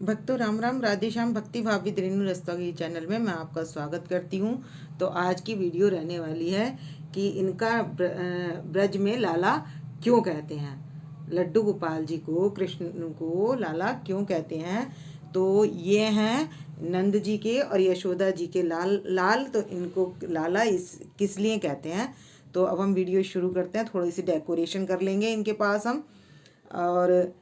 भक्तों राम राम, राधे श्याम। भक्ति भाव विद रेणु रस्तोगी चैनल में मैं आपका स्वागत करती हूँ। तो आज की वीडियो रहने वाली है कि इनका ब्रज में लाला क्यों कहते हैं। लड्डू गोपाल जी को, कृष्ण को लाला क्यों कहते हैं। तो ये हैं नंद जी के और यशोदा जी के लाल। तो इनको लाला इस किस लिए कहते हैं। तो अब हम वीडियो शुरू करते हैं। थोड़ी सी डेकोरेशन कर लेंगे इनके पास हम। और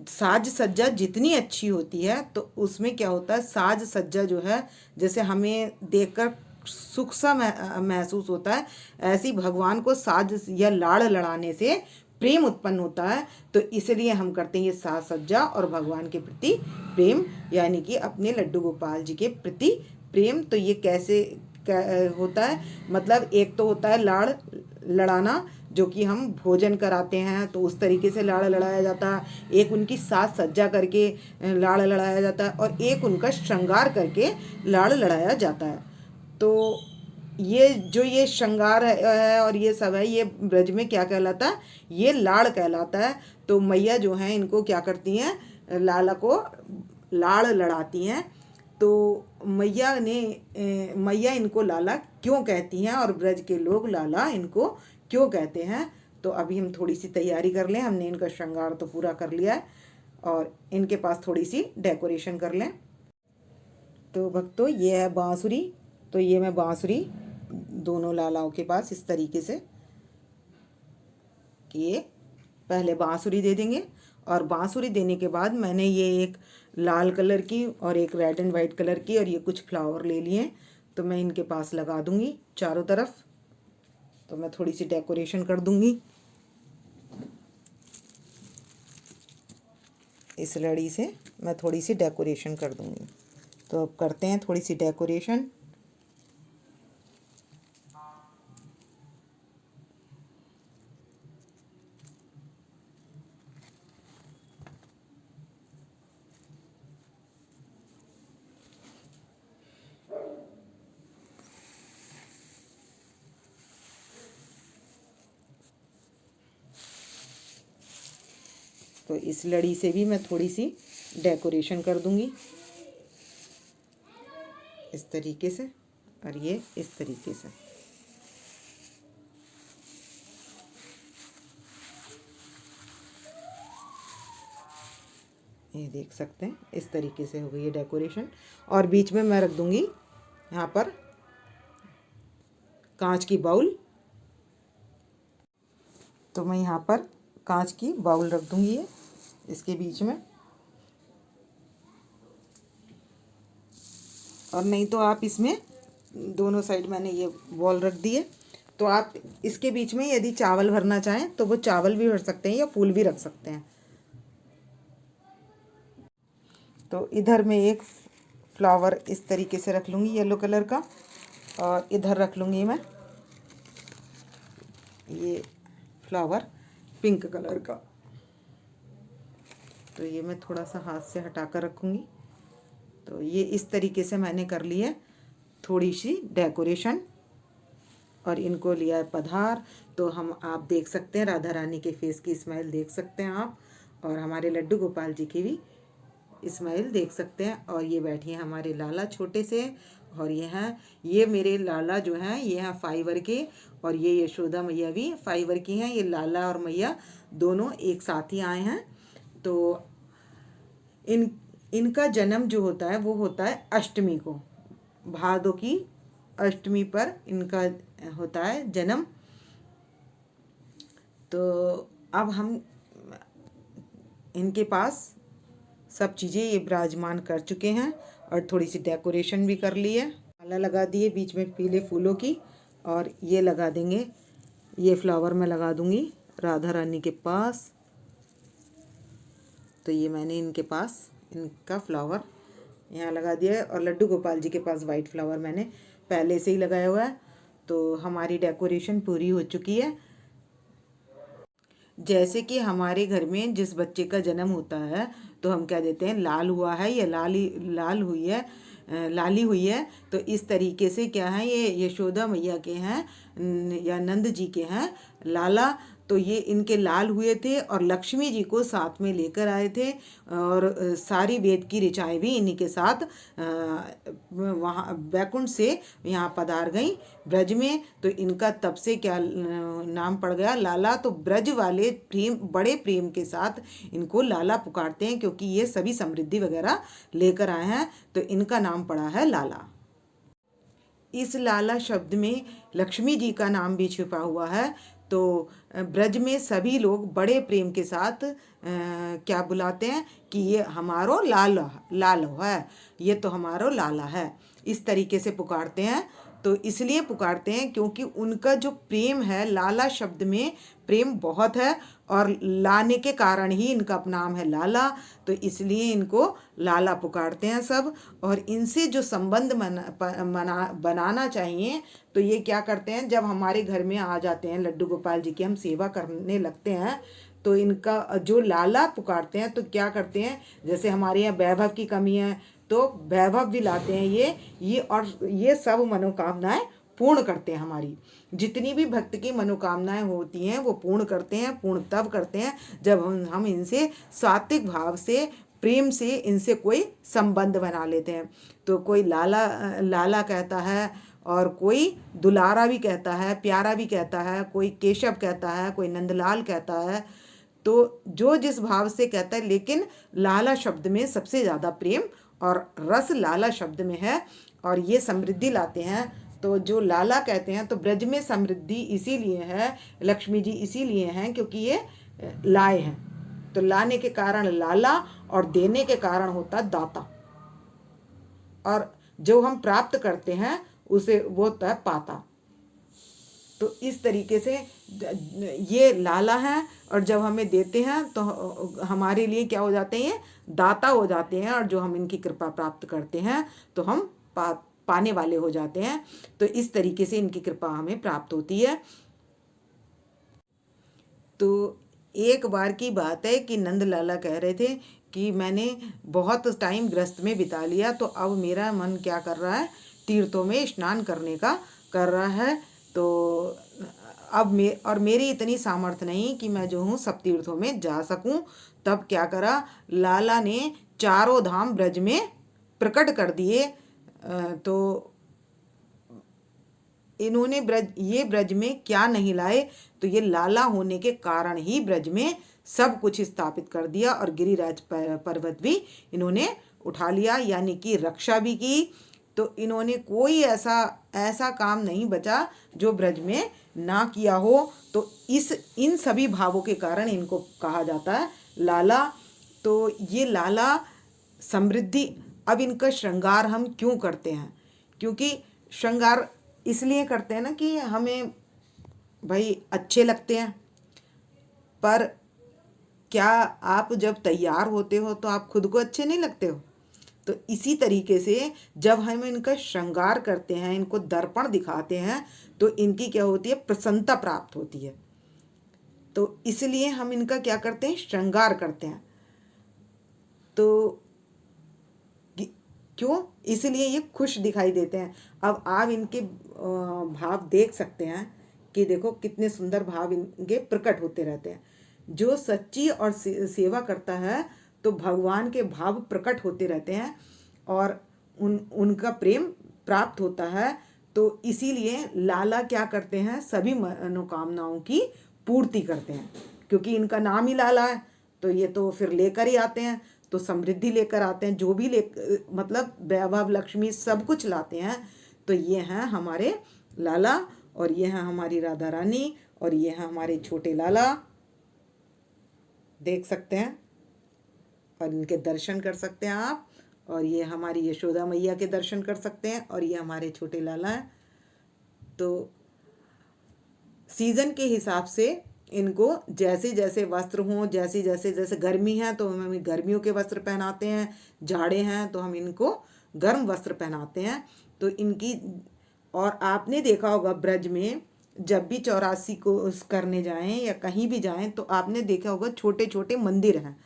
साज सज्जा जितनी अच्छी होती है तो उसमें क्या होता है, साज सज्जा जो है जैसे हमें देखकर सुख सा महसूस होता है, ऐसी भगवान को साज या लाड़ लड़ाने से प्रेम उत्पन्न होता है। तो इसलिए हम करते हैं ये साज सज्जा और भगवान के प्रति प्रेम, यानी कि अपने लड्डू गोपाल जी के प्रति प्रेम। तो ये कैसे होता है, मतलब एक तो होता है लाड़ लड़ाना, जो कि हम भोजन कराते हैं तो उस तरीके से लाड़ लड़ाया जाता है। एक उनकी साज सज्जा करके लाड़ लड़ाया जाता है और एक उनका श्रृंगार करके लाड़ लड़ाया जाता है। तो ये श्रृंगार है और ये सब है, ये ब्रज में क्या कहलाता है, ये लाड़ कहलाता है। तो मैया जो हैं इनको क्या करती हैं, लाला को लाड़ लड़ाती हैं। तो मैया इनको लाला क्यों कहती हैं और ब्रज के लोग लाला इनको क्यों कहते हैं। तो अभी हम थोड़ी सी तैयारी कर लें। हमने इनका श्रृंगार तो पूरा कर लिया है और इनके पास थोड़ी सी डेकोरेशन कर लें। तो भक्तों ये है बांसुरी। तो ये मैं बांसुरी दोनों लालाओं के पास इस तरीके से कि ये पहले बांसुरी दे देंगे और बांसुरी देने के बाद मैंने ये एक लाल कलर की और एक रेड एंड वाइट कलर की और ये कुछ फ्लावर ले लिए। तो मैं इनके पास लगा दूंगी चारों तरफ। तो मैं थोड़ी सी डेकोरेशन कर दूंगी इस लड़ी से, मैं थोड़ी सी डेकोरेशन कर दूंगी। तो अब करते हैं थोड़ी सी डेकोरेशन। तो इस लड़ी से भी मैं थोड़ी सी डेकोरेशन कर दूंगी इस तरीके से और ये इस तरीके से। ये देख सकते हैं इस तरीके से हो गई है डेकोरेशन। और बीच में मैं रख दूंगी यहाँ पर कांच की बाउल। तो मैं यहाँ पर कांच की बाउल रख दूंगी ये इसके बीच में। और नहीं तो आप इसमें दोनों साइड मैंने ये बॉल रख दी है। तो आप इसके बीच में यदि चावल भरना चाहें तो वो चावल भी भर सकते हैं या फूल भी रख सकते हैं। तो इधर मैं एक फ्लावर इस तरीके से रख लूँगी येलो कलर का और इधर रख लूँगी मैं ये फ्लावर पिंक कलर का। तो ये मैं थोड़ा सा हाथ से हटा कर रखूँगी। तो ये इस तरीके से मैंने कर ली है थोड़ी सी डेकोरेशन और इनको लिया है पधार। तो हम आप देख सकते हैं राधा रानी के फेस की स्माइल देख सकते हैं आप, और हमारे लड्डू गोपाल जी की भी स्माइल देख सकते हैं। और ये बैठी हैं हमारे लाला छोटे से, और ये मेरे लाला जो हैं ये हैं फाइबर के, और ये यशोदा मैया भी फाइबर की हैं। ये लाला और मैया दोनों एक साथ ही आए हैं। तो इनका जन्म जो होता है वो होता है अष्टमी को, भादों की अष्टमी पर इनका होता है जन्म। तो अब हम इनके पास सब चीज़ें ये विराजमान कर चुके हैं और थोड़ी सी डेकोरेशन भी कर ली है। माला लगा दिए बीच में पीले फूलों की, और ये लगा देंगे, ये फ्लावर मैं लगा दूंगी राधा रानी के पास। तो ये मैंने इनके पास इनका फ्लावर यहाँ लगा दिया है और लड्डू गोपाल जी के पास वाइट फ्लावर मैंने पहले से ही लगाया हुआ है। तो हमारी डेकोरेशन पूरी हो चुकी है। जैसे कि हमारे घर में जिस बच्चे का जन्म होता है तो हम क्या देते हैं, लाल हुआ है या लाल हुई है, लाली हुई है। तो इस तरीके से क्या है, ये यशोदा मैया के हैं या नंद जी के हैं लाला। तो ये इनके लाल हुए थे और लक्ष्मी जी को साथ में लेकर आए थे और सारी वेद की ऋचाएँ भी इन्हीं के साथ वहाँ वैकुंठ से यहाँ पधार गई ब्रज में। तो इनका तब से क्या नाम पड़ गया लाला। तो ब्रज वाले प्रेम, बड़े प्रेम के साथ इनको लाला पुकारते हैं क्योंकि ये सभी समृद्धि वगैरह लेकर आए हैं, तो इनका नाम पड़ा है लाला। इस लाला शब्द में लक्ष्मी जी का नाम भी छिपा हुआ है। तो ब्रज में सभी लोग बड़े प्रेम के साथ क्या बुलाते हैं कि ये हमारो लाल लाल है, ये तो हमारो लाला है, इस तरीके से पुकारते हैं। तो इसलिए पुकारते हैं क्योंकि उनका जो प्रेम है, लाला शब्द में प्रेम बहुत है और लाने के कारण ही इनका नाम है लाला। तो इसलिए इनको लाला पुकारते हैं सब। और इनसे जो संबंध बनाना चाहिए, तो ये क्या करते हैं, जब हमारे घर में आ जाते हैं लड्डू गोपाल जी की, हम सेवा करने लगते हैं, तो इनका जो लाला पुकारते हैं तो क्या करते हैं, जैसे हमारे यहाँ वैभव की कमी है तो वैभव भी लाते हैं ये और ये सब मनोकामनाएं पूर्ण करते हैं। हमारी जितनी भी भक्त की मनोकामनाएं होती हैं वो पूर्ण करते हैं। पूर्ण तब करते हैं जब हम इनसे सात्विक भाव से, प्रेम से इनसे कोई संबंध बना लेते हैं। तो कोई लाला लाला कहता है और कोई दुलारा भी कहता है, प्यारा भी कहता है, कोई केशव कहता है, कोई नंदलाल कहता है। तो जो जिस भाव से कहता है, लेकिन लाला शब्द में सबसे ज़्यादा प्रेम और रस लाला शब्द में है और ये समृद्धि लाते हैं। तो जो लाला कहते हैं, तो ब्रज में समृद्धि इसीलिए है, लक्ष्मी जी इसीलिए हैं क्योंकि ये लाए हैं। तो लाने के कारण लाला और देने के कारण होता दाता, और जो हम प्राप्त करते हैं उसे वो होता है पाता। तो इस तरीके से ये लाला है और जब हमें देते हैं तो हमारे लिए क्या हो जाते हैं, ये दाता हो जाते हैं। और जो हम इनकी कृपा प्राप्त करते हैं तो हम पाने वाले हो जाते हैं। तो इस तरीके से इनकी कृपा हमें प्राप्त होती है। तो एक बार की बात है कि नंद लाला कह रहे थे कि मैंने बहुत टाइम गृहस्थ में बिता लिया, तो अब मेरा मन क्या कर रहा है, तीर्थों में स्नान करने का कर रहा है। तो अब मेरी इतनी सामर्थ्य नहीं कि मैं जो हूँ सब तीर्थों में जा सकूं। तब क्या करा, लाला ने चारों धाम ब्रज में प्रकट कर दिए। तो इन्होंने ब्रज में क्या नहीं लाए, तो ये लाला होने के कारण ही ब्रज में सब कुछ स्थापित कर दिया और गिरिराज पर्वत भी इन्होंने उठा लिया, यानी कि रक्षा भी की। तो इन्होंने कोई ऐसा काम नहीं बचा जो ब्रज में ना किया हो। तो इन सभी भावों के कारण इनको कहा जाता है लाला। तो ये लाला समृद्धि। अब इनका श्रृंगार हम क्यों करते हैं, क्योंकि श्रृंगार इसलिए करते हैं ना कि हमें भाई अच्छे लगते हैं। पर क्या आप जब तैयार होते हो तो आप खुद को अच्छे नहीं लगते हो? तो इसी तरीके से जब हम इनका श्रृंगार करते हैं, इनको दर्पण दिखाते हैं, तो इनकी क्या होती है, प्रसन्नता प्राप्त होती है। तो इसलिए हम इनका क्या करते हैं, श्रृंगार करते हैं। तो क्यों, इसलिए ये खुश दिखाई देते हैं। अब आप इनके भाव देख सकते हैं कि देखो कितने सुंदर भाव इनके प्रकट होते रहते हैं। जो सच्ची और सेवा करता है तो भगवान के भाव प्रकट होते रहते हैं और उनका प्रेम प्राप्त होता है। तो इसीलिए लाला क्या करते हैं, सभी मनोकामनाओं की पूर्ति करते हैं। क्योंकि इनका नाम ही लाला है, तो ये तो फिर लेकर ही आते हैं, तो समृद्धि लेकर आते हैं। जो भी मतलब वैभव लक्ष्मी सब कुछ लाते हैं। तो ये हैं हमारे लाला और ये हैं हमारी राधा रानी और ये हैं हमारे छोटे लाला। देख सकते हैं और इनके दर्शन कर सकते हैं आप। और ये हमारी यशोदा मैया के दर्शन कर सकते हैं और ये हमारे छोटे लाला हैं। तो सीज़न के हिसाब से इनको जैसे जैसे वस्त्र हों, जैसे गर्मी है तो हम गर्मियों के वस्त्र पहनाते हैं, जाड़े हैं तो हम इनको गर्म वस्त्र पहनाते हैं। तो इनकी, और आपने देखा होगा ब्रज में जब भी 84 को करने जाएं या कहीं भी जाएं तो आपने देखा होगा छोटे छोटे मंदिर हैं।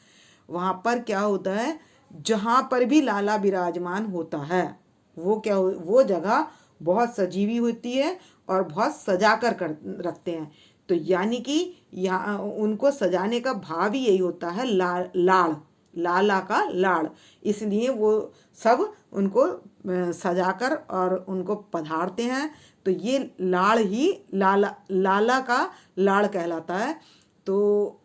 वहाँ पर क्या होता है, जहाँ पर भी लाला विराजमान होता है वो जगह बहुत सजीवी होती है और बहुत सजा कर रखते हैं। तो यानी कि यहाँ उनको सजाने का भाव ही यही होता है, लाड़, लाला का लाड़। इसलिए वो सब उनको सजाकर और उनको पधारते हैं। तो ये लाड़ ही लाला का लाड़ कहलाता है। तो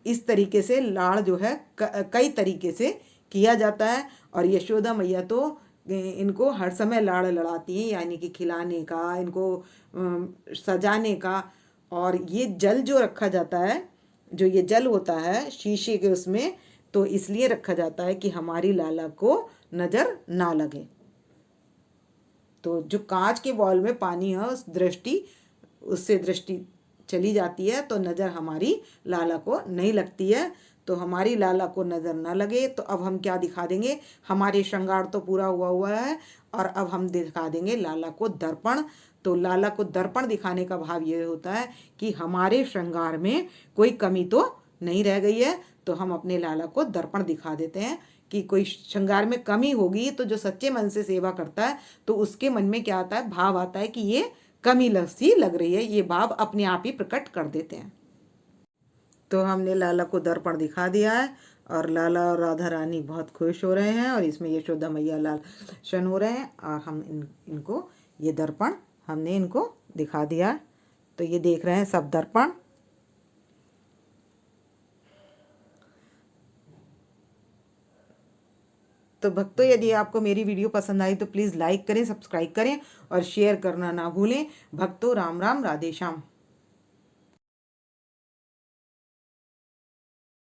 इस तरीके से लाड़ जो है कई तरीके से किया जाता है। और यशोदा मैया तो इनको हर समय लाड़ लड़ाती हैं, यानी कि खिलाने का, इनको सजाने का। और ये जल जो रखा जाता है, जो ये जल होता है शीशे के उसमें, तो इसलिए रखा जाता है कि हमारी लाला को नज़र ना लगे। तो जो कांच के बॉल में पानी है उससे दृष्टि चली जाती है, तो नज़र हमारी लाला को नहीं लगती है। तो हमारी लाला को नज़र ना लगे तो अब हम क्या दिखा देंगे, हमारे श्रृंगार तो पूरा हुआ है और अब हम दिखा देंगे लाला को दर्पण। तो लाला को दर्पण दिखाने का भाव ये होता है कि हमारे श्रृंगार में कोई कमी तो नहीं रह गई है, तो हम अपने लाला को दर्पण दिखा देते हैं। कि कोई श्रृंगार में कमी होगी तो जो सच्चे मन से सेवा करता है तो उसके मन में क्या आता है, भाव आता है कि ये कमी सी लग रही है, ये भाव अपने आप ही प्रकट कर देते हैं। तो हमने लाला को दर्पण दिखा दिया है और लाला और राधा रानी बहुत खुश हो रहे हैं और इसमें यशोदा मैया लाल शन हो रहे हैं। और हम इनको ये दर्पण हमने इनको दिखा दिया। तो ये देख रहे हैं सब दर्पण। तो भक्तों, यदि आपको मेरी वीडियो पसंद आई तो प्लीज़ लाइक करें, सब्सक्राइब करें और शेयर करना ना भूलें। भक्तों, राम राम, राधे श्याम।